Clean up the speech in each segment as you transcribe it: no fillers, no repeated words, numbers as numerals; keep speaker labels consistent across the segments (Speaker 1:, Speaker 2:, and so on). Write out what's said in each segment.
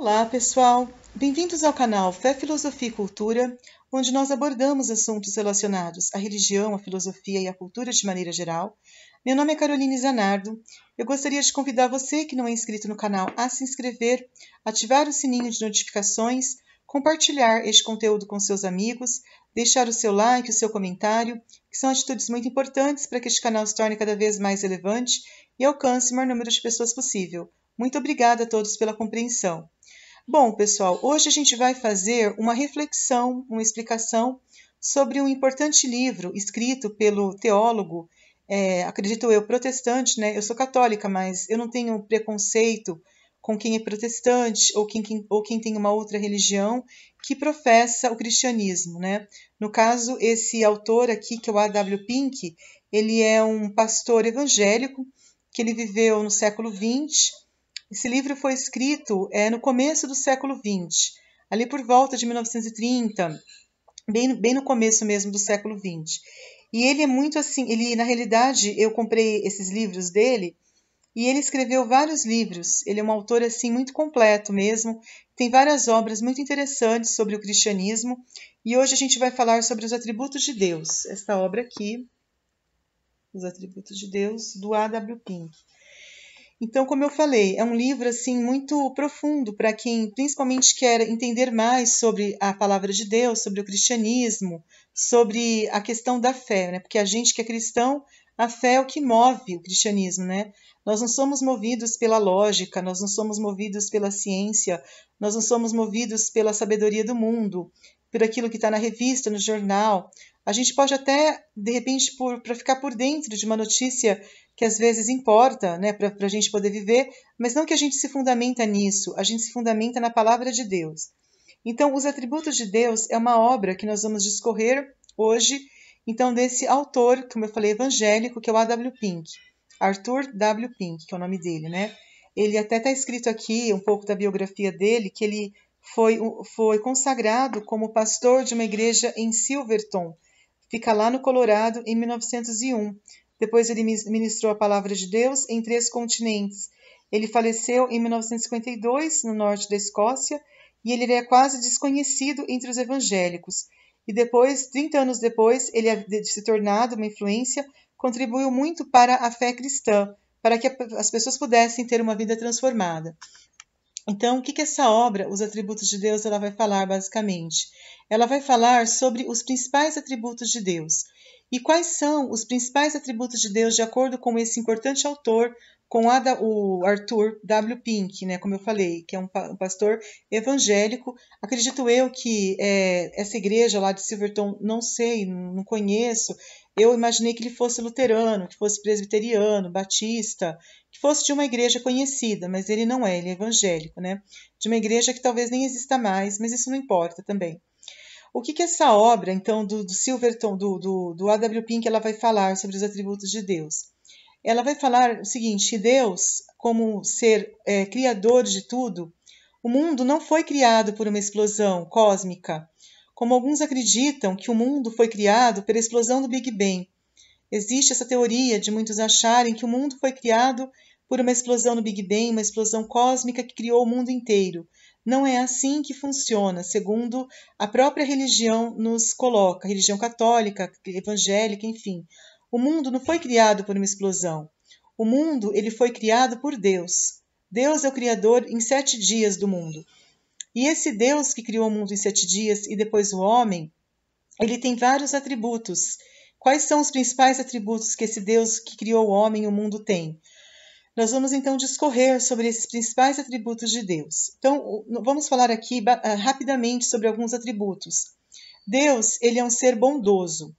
Speaker 1: Olá, pessoal! Bem-vindos ao canal Fé, Filosofia e Cultura, onde nós abordamos assuntos relacionados à religião, à filosofia e à cultura de maneira geral. Meu nome é Caroline Zanardo. Eu gostaria de convidar você que não é inscrito no canal a se inscrever, ativar o sininho de notificações, compartilhar este conteúdo com seus amigos, deixar o seu like, o seu comentário, que são atitudes muito importantes para que este canal se torne cada vez mais relevante e alcance o maior número de pessoas possível. Muito obrigada a todos pela compreensão. Bom, pessoal, hoje a gente vai fazer uma reflexão, uma explicação sobre um importante livro escrito pelo teólogo, acredito eu, protestante, né? Eu sou católica, mas eu não tenho preconceito com quem é protestante ou quem tem uma outra religião que professa o cristianismo, né? No caso, esse autor aqui, que é o A.W. Pink, ele é um pastor evangélico que ele viveu no século XX. Esse livro foi escrito no começo do século XX, ali por volta de 1930, bem no começo mesmo do século XX. E ele é muito assim, na realidade, eu comprei esses livros dele e ele escreveu vários livros. Ele é um autor assim muito completo mesmo, tem várias obras muito interessantes sobre o cristianismo. E hoje a gente vai falar sobre os atributos de Deus. Esta obra aqui, Os Atributos de Deus, do A.W. Pink. Então, como eu falei, é um livro assim muito profundo para quem principalmente quer entender mais sobre a palavra de Deus, sobre o cristianismo, sobre a questão da fé, né? Porque a gente que é cristão, a fé é o que move o cristianismo, né? Nós não somos movidos pela lógica, nós não somos movidos pela ciência, nós não somos movidos pela sabedoria do mundo, por aquilo que está na revista, no jornal. A gente pode até, de repente, para ficar por dentro de uma notícia que às vezes importa, né, para a gente poder viver, mas não que a gente se fundamenta nisso, a gente se fundamenta na palavra de Deus. Então, Os Atributos de Deus é uma obra que nós vamos discorrer hoje, então, desse autor, como eu falei, evangélico, que é o A.W. Pink, Arthur W. Pink, que é o nome dele, né? Ele até está escrito aqui um pouco da biografia dele, que ele foi consagrado como pastor de uma igreja em Silverton, fica lá no Colorado, em 1901. Depois ele ministrou a palavra de Deus em 3 continentes. Ele faleceu em 1952, no norte da Escócia, e ele é quase desconhecido entre os evangélicos. E depois, 30 anos depois, ele de se tornado uma influência, contribuiu muito para a fé cristã, para que as pessoas pudessem ter uma vida transformada. Então, o que essa obra, Os Atributos de Deus, ela vai falar basicamente? Ela vai falar sobre os principais atributos de Deus. E quais são os principais atributos de Deus de acordo com esse importante autor, com o Arthur W. Pink, né, como eu falei, que é um pastor evangélico. Acredito eu que essa igreja lá de Silverton, não sei, não conheço, eu imaginei que ele fosse luterano, que fosse presbiteriano, batista, que fosse de uma igreja conhecida, mas ele não é, ele é evangélico, né? De uma igreja que talvez nem exista mais, mas isso não importa também. O que essa obra, então, do Silverton, do A.W. Pink, ela vai falar sobre os atributos de Deus? Ela vai falar o seguinte, que Deus, como ser criador de tudo, o mundo não foi criado por uma explosão cósmica, como alguns acreditam que o mundo foi criado pela explosão do Big Bang. Existe essa teoria de muitos acharem que o mundo foi criado por uma explosão no Big Bang, uma explosão cósmica que criou o mundo inteiro. Não é assim que funciona, segundo a própria religião nos coloca, a religião católica, evangélica, enfim. O mundo não foi criado por uma explosão. O mundo ele foi criado por Deus. Deus é o criador em 7 dias do mundo. E esse Deus que criou o mundo em 7 dias e depois o homem, ele tem vários atributos. Quais são os principais atributos que esse Deus que criou o homem e o mundo tem? Nós vamos então discorrer sobre esses principais atributos de Deus. Então, vamos falar aqui rapidamente sobre alguns atributos. Deus, ele é um ser bondoso.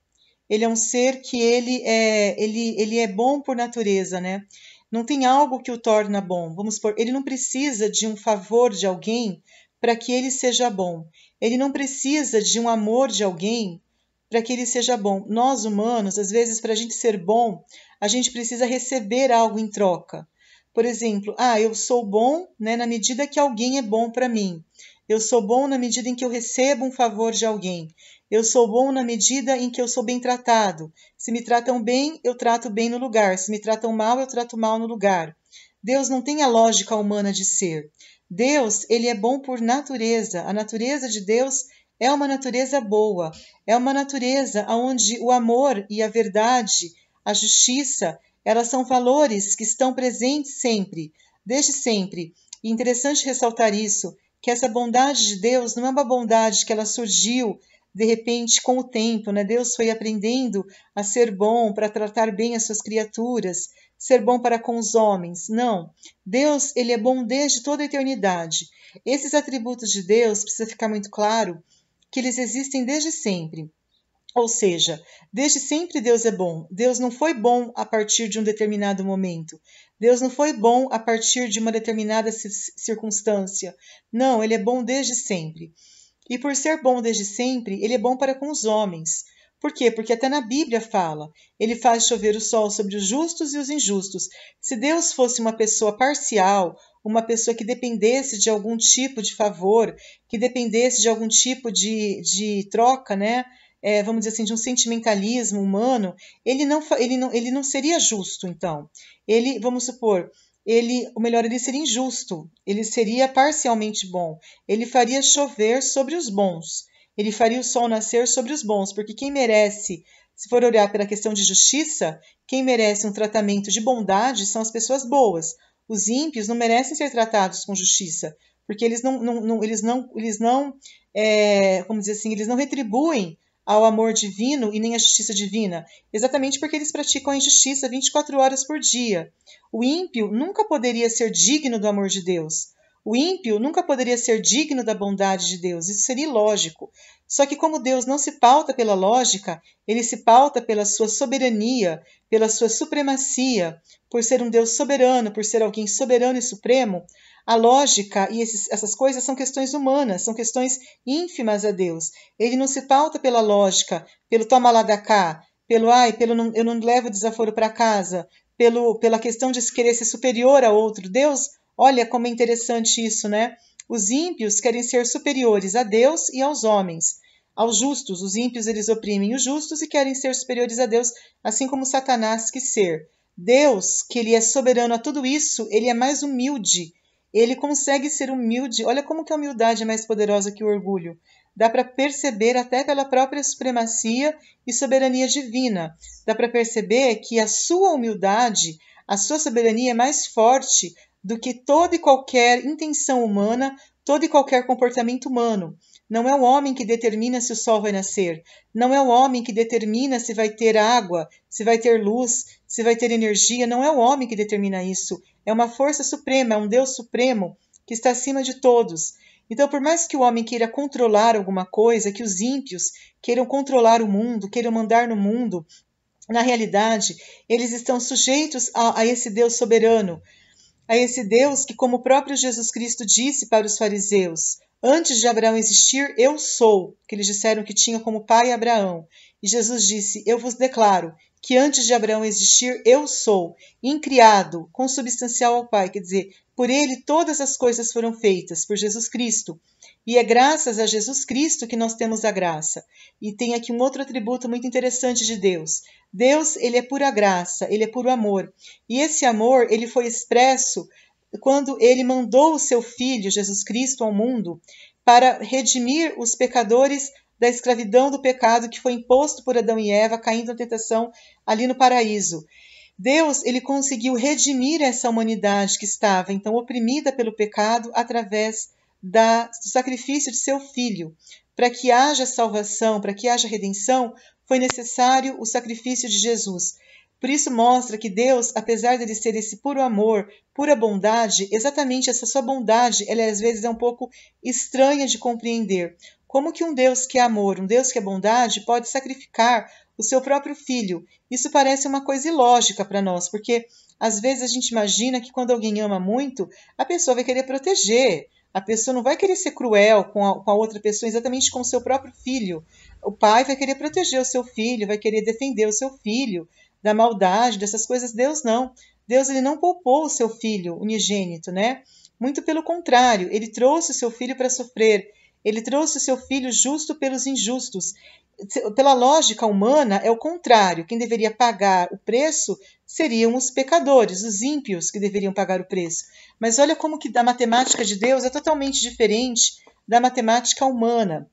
Speaker 1: Ele é um ser que ele é bom por natureza, né? Não tem algo que o torna bom. Vamos supor, ele não precisa de um favor de alguém para que ele seja bom. Ele não precisa de um amor de alguém para que ele seja bom. Nós, humanos, às vezes, para a gente ser bom, a gente precisa receber algo em troca. Por exemplo, eu sou bom, né, na medida que alguém é bom para mim. Eu sou bom na medida em que eu recebo um favor de alguém. Eu sou bom na medida em que eu sou bem tratado. Se me tratam bem, eu trato bem no lugar. Se me tratam mal, eu trato mal no lugar. Deus não tem a lógica humana de ser. Deus, ele é bom por natureza. A natureza de Deus é uma natureza boa. É uma natureza onde o amor e a verdade, a justiça, elas são valores que estão presentes sempre, desde sempre. E interessante ressaltar isso, que essa bondade de Deus não é uma bondade que ela surgiu de repente com o tempo, né? Deus foi aprendendo a ser bom para tratar bem as suas criaturas, ser bom para com os homens. Não. Deus, ele é bom desde toda a eternidade. Esses atributos de Deus, precisa ficar muito claro, que eles existem desde sempre. Ou seja, desde sempre Deus é bom. Deus não foi bom a partir de um determinado momento. Deus não foi bom a partir de uma determinada circunstância. Não, ele é bom desde sempre. E por ser bom desde sempre, ele é bom para com os homens. Por quê? Porque até na Bíblia fala, ele faz chover o sol sobre os justos e os injustos. Se Deus fosse uma pessoa parcial, uma pessoa que dependesse de algum tipo de favor, que dependesse de algum tipo de troca, né? Vamos dizer assim, de um sentimentalismo humano, ele não seria justo, então. Ele, vamos supor, ele seria injusto, ele seria parcialmente bom, ele faria chover sobre os bons, ele faria o sol nascer sobre os bons, porque quem merece, se for olhar pela questão de justiça, quem merece um tratamento de bondade são as pessoas boas. Os ímpios não merecem ser tratados com justiça, porque eles não vamos dizer assim, eles não retribuem ao amor divino e nem à justiça divina, exatamente porque eles praticam a injustiça 24 horas por dia. O ímpio nunca poderia ser digno do amor de Deus. O ímpio nunca poderia ser digno da bondade de Deus. Isso seria ilógico. Só que como Deus não se pauta pela lógica, ele se pauta pela sua soberania, pela sua supremacia, por ser um Deus soberano, por ser alguém soberano e supremo. A lógica e essas coisas são questões humanas, são questões ínfimas a Deus. Ele não se pauta pela lógica, pelo toma lá da cá, pelo eu não levo desaforo para casa, pela questão de querer ser superior a outro. Deus, olha como é interessante isso, né? Os ímpios querem ser superiores a Deus e aos homens. Aos justos, os ímpios eles oprimem os justos e querem ser superiores a Deus, assim como Satanás quis ser. Deus, que ele é soberano a tudo isso, ele é mais humilde. Ele consegue ser humilde. Olha como que a humildade é mais poderosa que o orgulho. Dá para perceber até pela própria supremacia e soberania divina. Dá para perceber que a sua humildade, a sua soberania é mais forte do que toda e qualquer intenção humana, todo e qualquer comportamento humano. Não é o homem que determina se o sol vai nascer. Não é o homem que determina se vai ter água, se vai ter luz, se vai ter energia. Não é o homem que determina isso. É uma força suprema, é um Deus supremo que está acima de todos. Então, por mais que o homem queira controlar alguma coisa, que os ímpios queiram controlar o mundo, queiram mandar no mundo, na realidade, eles estão sujeitos a esse Deus soberano, a esse Deus que, como o próprio Jesus Cristo disse para os fariseus, antes de Abraão existir, eu sou, que eles disseram que tinha como pai Abraão. E Jesus disse, eu vos declaro que antes de Abraão existir, eu sou, incriado, consubstancial ao Pai, quer dizer, por ele todas as coisas foram feitas, por Jesus Cristo. E é graças a Jesus Cristo que nós temos a graça. E tem aqui um outro atributo muito interessante de Deus. Deus, ele é pura graça, ele é puro amor. E esse amor, ele foi expresso quando ele mandou o seu Filho, Jesus Cristo, ao mundo para redimir os pecadores da escravidão do pecado que foi imposto por Adão e Eva, caindo na tentação ali no paraíso. Deus, ele conseguiu redimir essa humanidade que estava então oprimida pelo pecado através do sacrifício de seu Filho. Para que haja salvação, para que haja redenção, foi necessário o sacrifício de Jesus. Por isso mostra que Deus, apesar de ele ser esse puro amor, pura bondade, exatamente essa sua bondade, ela às vezes é um pouco estranha de compreender. Como que um Deus que é amor, um Deus que é bondade, pode sacrificar o seu próprio filho? Isso parece uma coisa ilógica para nós, porque às vezes a gente imagina que quando alguém ama muito, a pessoa vai querer proteger, a pessoa não vai querer ser cruel com a outra pessoa, exatamente como o seu próprio filho. O pai vai querer proteger o seu filho, vai querer defender o seu filho da maldade, dessas coisas. Deus não. Deus, ele não poupou o seu filho unigênito, né? Muito pelo contrário, ele trouxe o seu filho para sofrer. Ele trouxe o seu Filho justo pelos injustos. Pela lógica humana, é o contrário. Quem deveria pagar o preço seriam os pecadores, os ímpios que deveriam pagar o preço. Mas olha como que a matemática de Deus é totalmente diferente da matemática humana.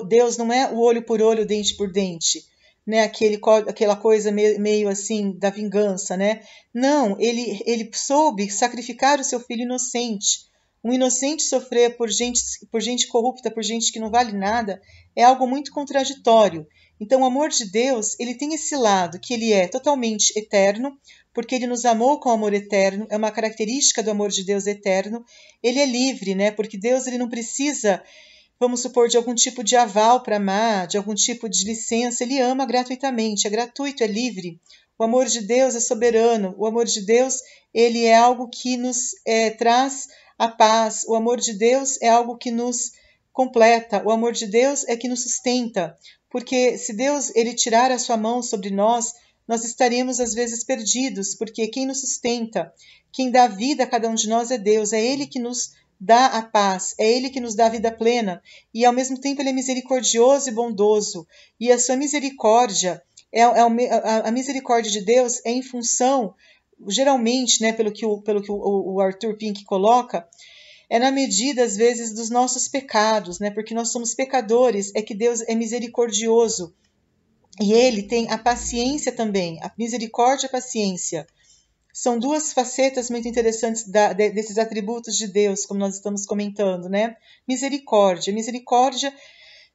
Speaker 1: Deus não é o olho por olho, dente por dente, né? Aquela coisa meio assim da vingança, né? Não, ele soube sacrificar o seu filho inocente. Um inocente sofrer por gente corrupta, por gente que não vale nada, é algo muito contraditório. Então, o amor de Deus, ele tem esse lado que ele é totalmente eterno, porque ele nos amou com amor eterno, é uma característica do amor de Deus eterno. Ele é livre, né? Porque Deus ele não precisa, vamos supor, de algum tipo de aval para amar, de algum tipo de licença. Ele ama gratuitamente, é gratuito, é livre. O amor de Deus é soberano. O amor de Deus, ele é algo que nos traz a paz. O amor de Deus é algo que nos completa. O amor de Deus é que nos sustenta. Porque se Deus ele tirar a sua mão sobre nós, nós estaríamos às vezes perdidos, porque quem nos sustenta, quem dá vida a cada um de nós é Deus. É Ele que nos dá a paz, é Ele que nos dá a vida plena, e ao mesmo tempo Ele é misericordioso e bondoso, e a sua misericórdia, a misericórdia de Deus é em função, geralmente, né, pelo que o Arthur Pink coloca, é na medida, às vezes, dos nossos pecados, né, porque nós somos pecadores, é que Deus é misericordioso, e Ele tem a paciência também, a misericórdia e a paciência. São duas facetas muito interessantes desses atributos de Deus, como nós estamos comentando, né? Misericórdia. Misericórdia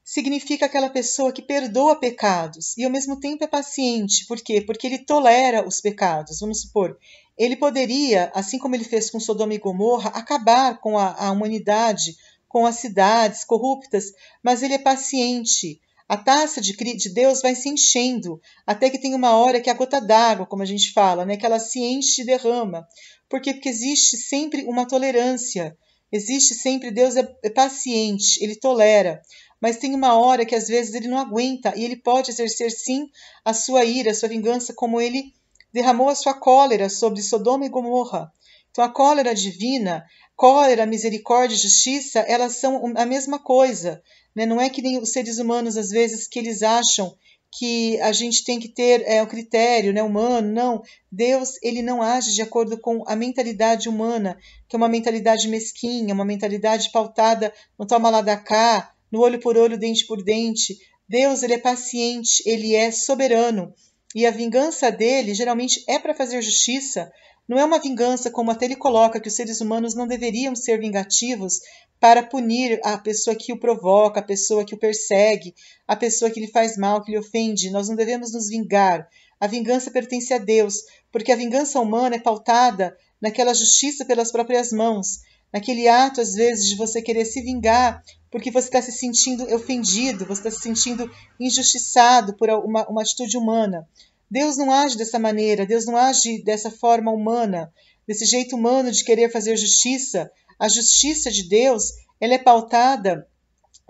Speaker 1: significa aquela pessoa que perdoa pecados e ao mesmo tempo é paciente. Por quê? Porque ele tolera os pecados. Vamos supor, ele poderia, assim como ele fez com Sodoma e Gomorra, acabar com a humanidade, com as cidades corruptas, mas ele é paciente. A taça de Deus vai se enchendo, até que tem uma hora que a gota d'água, como a gente fala, né, que ela se enche e derrama. Por quê? Porque existe sempre uma tolerância, existe sempre, Deus é paciente, ele tolera. Mas tem uma hora que às vezes ele não aguenta e ele pode exercer sim a sua ira, a sua vingança, como ele derramou a sua cólera sobre Sodoma e Gomorra. Então a cólera divina, cólera, misericórdia e justiça, elas são a mesma coisa. Né? Não é que nem os seres humanos, às vezes, que eles acham que a gente tem que ter o critério, né, humano. Não, Deus ele não age de acordo com a mentalidade humana, que é uma mentalidade mesquinha, uma mentalidade pautada no toma lá da cá, no olho por olho, dente por dente. Deus ele é paciente, ele é soberano. E a vingança dele geralmente é para fazer justiça. Não é uma vingança como até ele coloca, que os seres humanos não deveriam ser vingativos para punir a pessoa que o provoca, a pessoa que o persegue, a pessoa que lhe faz mal, que lhe ofende. Nós não devemos nos vingar. A vingança pertence a Deus, porque a vingança humana é pautada naquela justiça pelas próprias mãos, naquele ato, às vezes, de você querer se vingar porque você está se sentindo ofendido, você está se sentindo injustiçado por uma atitude humana. Deus não age dessa maneira, Deus não age dessa forma humana, desse jeito humano de querer fazer justiça. A justiça de Deus, ela é pautada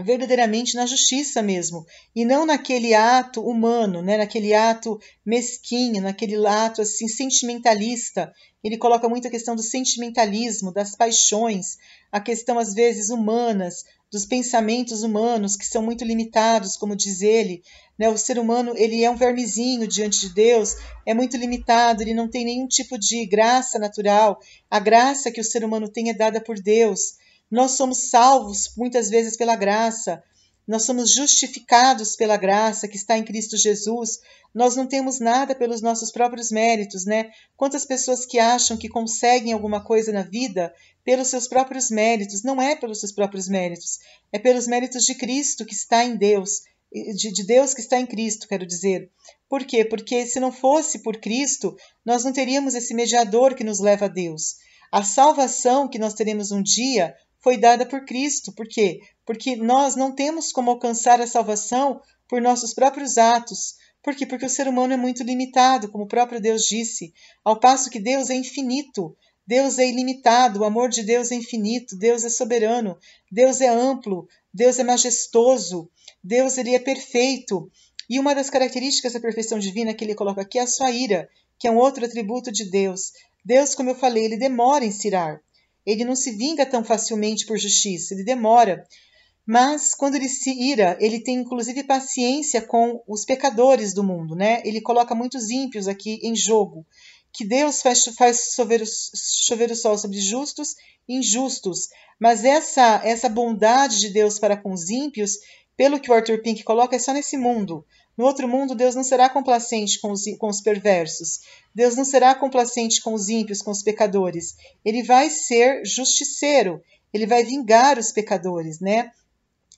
Speaker 1: verdadeiramente na justiça mesmo, e não naquele ato humano, né? Naquele ato mesquinho, naquele ato assim sentimentalista. Ele coloca muito a questão do sentimentalismo, das paixões, a questão às vezes humanas, dos pensamentos humanos que são muito limitados, como diz ele, né? O ser humano ele é um vermezinho diante de Deus, é muito limitado, ele não tem nenhum tipo de graça natural. A graça que o ser humano tem é dada por Deus. Nós somos salvos muitas vezes pela graça, nós somos justificados pela graça que está em Cristo Jesus. Nós não temos nada pelos nossos próprios méritos, né? Quantas pessoas que acham que conseguem alguma coisa na vida pelos seus próprios méritos? Não é pelos seus próprios méritos, é pelos méritos de Cristo que está em Deus, de Deus que está em Cristo, quero dizer. Por quê? Porque se não fosse por Cristo, nós não teríamos esse mediador que nos leva a Deus. A salvação que nós teremos um dia foi dada por Cristo. Por quê? Porque nós não temos como alcançar a salvação por nossos próprios atos. Por quê? Porque o ser humano é muito limitado, como o próprio Deus disse, ao passo que Deus é infinito, Deus é ilimitado, o amor de Deus é infinito, Deus é soberano, Deus é amplo, Deus é majestoso, Deus ele é perfeito. E uma das características da perfeição divina que ele coloca aqui é a sua ira, que é um outro atributo de Deus. Deus, como eu falei, ele demora em se irar. Ele não se vinga tão facilmente por justiça, ele demora. Mas quando ele se ira, ele tem inclusive paciência com os pecadores do mundo, né? Ele coloca muitos ímpios aqui em jogo, que Deus faz chover o sol sobre justos e injustos. Mas essa bondade de Deus para com os ímpios, pelo que o Arthur Pink coloca, é só nesse mundo. No outro mundo, Deus não será complacente com os perversos. Deus não será complacente com os ímpios, com os pecadores. Ele vai ser justiceiro. Ele vai vingar os pecadores, né?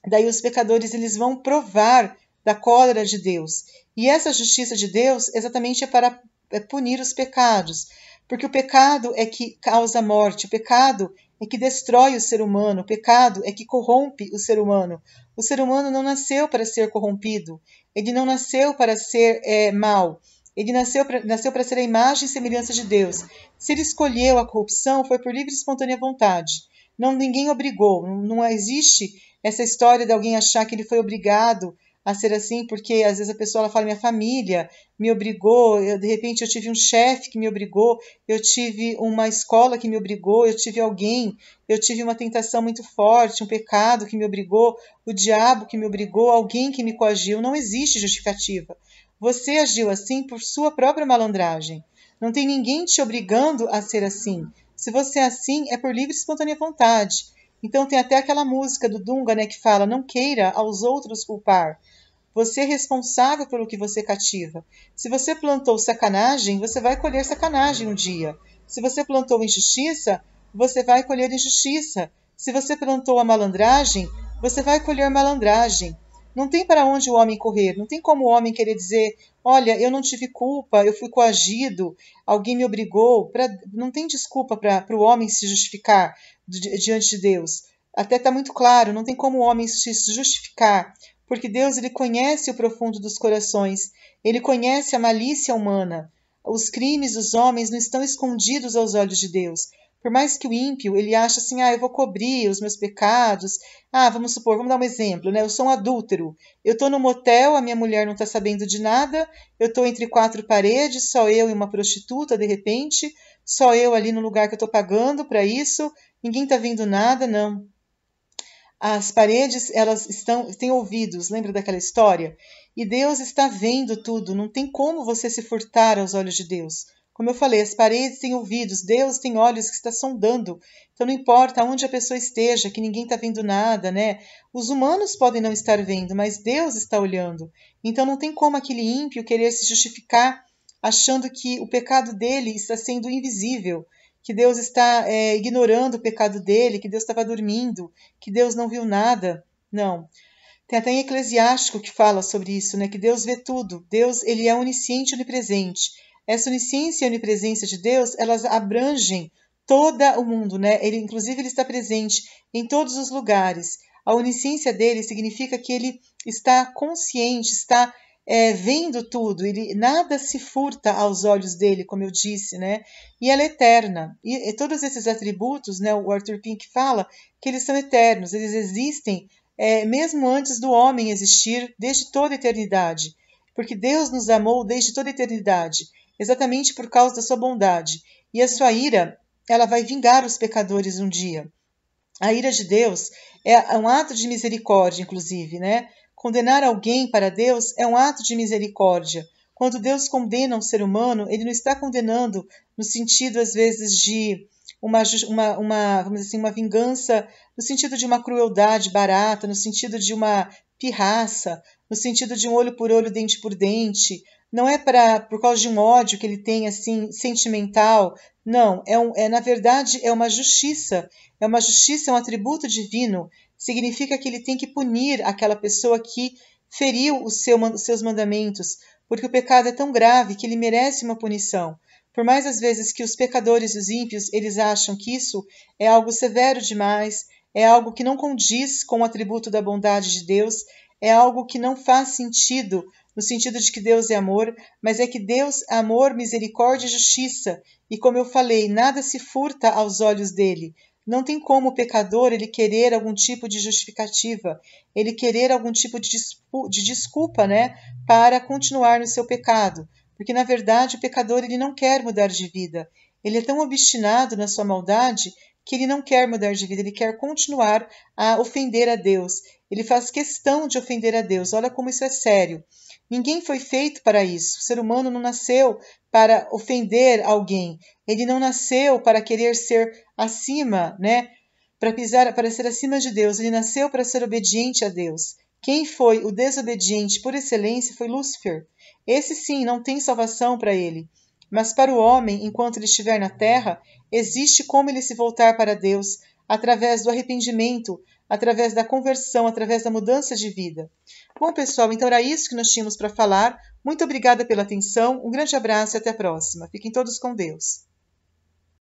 Speaker 1: Daí os pecadores eles vão provar da cólera de Deus. E essa justiça de Deus exatamente é para punir os pecados, porque o pecado é que causa morte, o pecado é que destrói o ser humano, o pecado é que corrompe o ser humano. O ser humano não nasceu para ser corrompido, ele não nasceu para ser mau, ele nasceu para ser a imagem e semelhança de Deus. Se ele escolheu a corrupção, foi por livre e espontânea vontade. Não, ninguém obrigou, não existe essa história de alguém achar que ele foi obrigado a ser assim, porque às vezes a pessoa ela fala, minha família me obrigou, de repente eu tive um chefe que me obrigou, eu tive uma escola que me obrigou, eu tive uma tentação muito forte, um pecado que me obrigou, o diabo que me obrigou, alguém que me coagiu. Não existe justificativa. Você agiu assim por sua própria malandragem. Não tem ninguém te obrigando a ser assim. Se você é assim, é por livre e espontânea vontade. Então tem até aquela música do Dunga, né, que fala, não queira aos outros culpar. Você é responsável pelo que você cativa. Se você plantou sacanagem, você vai colher sacanagem um dia. Se você plantou injustiça, você vai colher injustiça. Se você plantou a malandragem, você vai colher malandragem. Não tem para onde o homem correr, não tem como o homem querer dizer, olha, eu não tive culpa, eu fui coagido, alguém me obrigou. Não tem desculpa para o homem se justificar diante de Deus. Até está muito claro, não tem como o homem se justificar, porque Deus ele conhece o profundo dos corações, ele conhece a malícia humana. Os crimes dos homens não estão escondidos aos olhos de Deus. Por mais que o ímpio, ele acha assim, eu vou cobrir os meus pecados. Vamos supor, vamos dar um exemplo, né? Eu sou um adúltero. Eu estou no motel, a minha mulher não está sabendo de nada. Eu estou entre quatro paredes, só eu e uma prostituta, de repente. Só eu ali no lugar que eu estou pagando para isso. Ninguém está vendo nada, não. As paredes, elas têm ouvidos, lembra daquela história? E Deus está vendo tudo, não tem como você se furtar aos olhos de Deus. Como eu falei, as paredes têm ouvidos, Deus tem olhos que está sondando. Então não importa onde a pessoa esteja, que ninguém está vendo nada, né? Os humanos podem não estar vendo, mas Deus está olhando. Então não tem como aquele ímpio querer se justificar achando que o pecado dele está sendo invisível, que Deus está ignorando o pecado dele, que Deus estava dormindo, que Deus não viu nada. Não. Tem até em Eclesiástico que fala sobre isso, né? Que Deus vê tudo. Deus, ele é onisciente e onipresente. Essa onisciência e onipresença de Deus, elas abrangem todo o mundo, né? Inclusive, ele está presente em todos os lugares. A onisciência dele significa que ele está consciente, está vendo tudo, nada se furta aos olhos dele, como eu disse, né? E ela é eterna. E todos esses atributos, né? O Arthur Pink fala que eles são eternos, eles existem mesmo antes do homem existir, desde toda a eternidade. Porque Deus nos amou desde toda a eternidade, exatamente por causa da sua bondade. E a sua ira, ela vai vingar os pecadores um dia. A ira de Deus é um ato de misericórdia, inclusive, né? Condenar alguém para Deus é um ato de misericórdia. Quando Deus condena um ser humano, ele não está condenando no sentido, às vezes, de vamos dizer assim, uma vingança, no sentido de uma crueldade barata, no sentido de uma pirraça, no sentido de um olho por olho, dente por dente. Não é por causa de um ódio que ele tem, assim, sentimental. Não, na verdade, é uma justiça. É uma justiça, é um atributo divino. Significa que ele tem que punir aquela pessoa que feriu os seus mandamentos, porque o pecado é tão grave que ele merece uma punição. Por mais às vezes que os pecadores e os ímpios, eles acham que isso é algo severo demais, é algo que não condiz com o atributo da bondade de Deus, é algo que não faz sentido, no sentido de que Deus é amor, mas é que Deus é amor, misericórdia e justiça. E como eu falei, nada se furta aos olhos dele. Não tem como o pecador ele querer algum tipo de justificativa, ele querer algum tipo de desculpa, né, para continuar no seu pecado. Porque, na verdade, o pecador ele não quer mudar de vida. Ele é tão obstinado na sua maldade que ele não quer mudar de vida, ele quer continuar a ofender a Deus. Ele faz questão de ofender a Deus. Olha como isso é sério. Ninguém foi feito para isso. O ser humano não nasceu para ofender alguém. Ele não nasceu para querer ser acima, né? Para ser acima de Deus. Ele nasceu para ser obediente a Deus. Quem foi o desobediente por excelência foi Lúcifer. Esse sim não tem salvação para ele. Mas para o homem, enquanto ele estiver na terra, existe como ele se voltar para Deus através do arrependimento, através da conversão, através da mudança de vida. Bom, pessoal, então era isso que nós tínhamos para falar. Muito obrigada pela atenção, um grande abraço e até a próxima. Fiquem todos com Deus.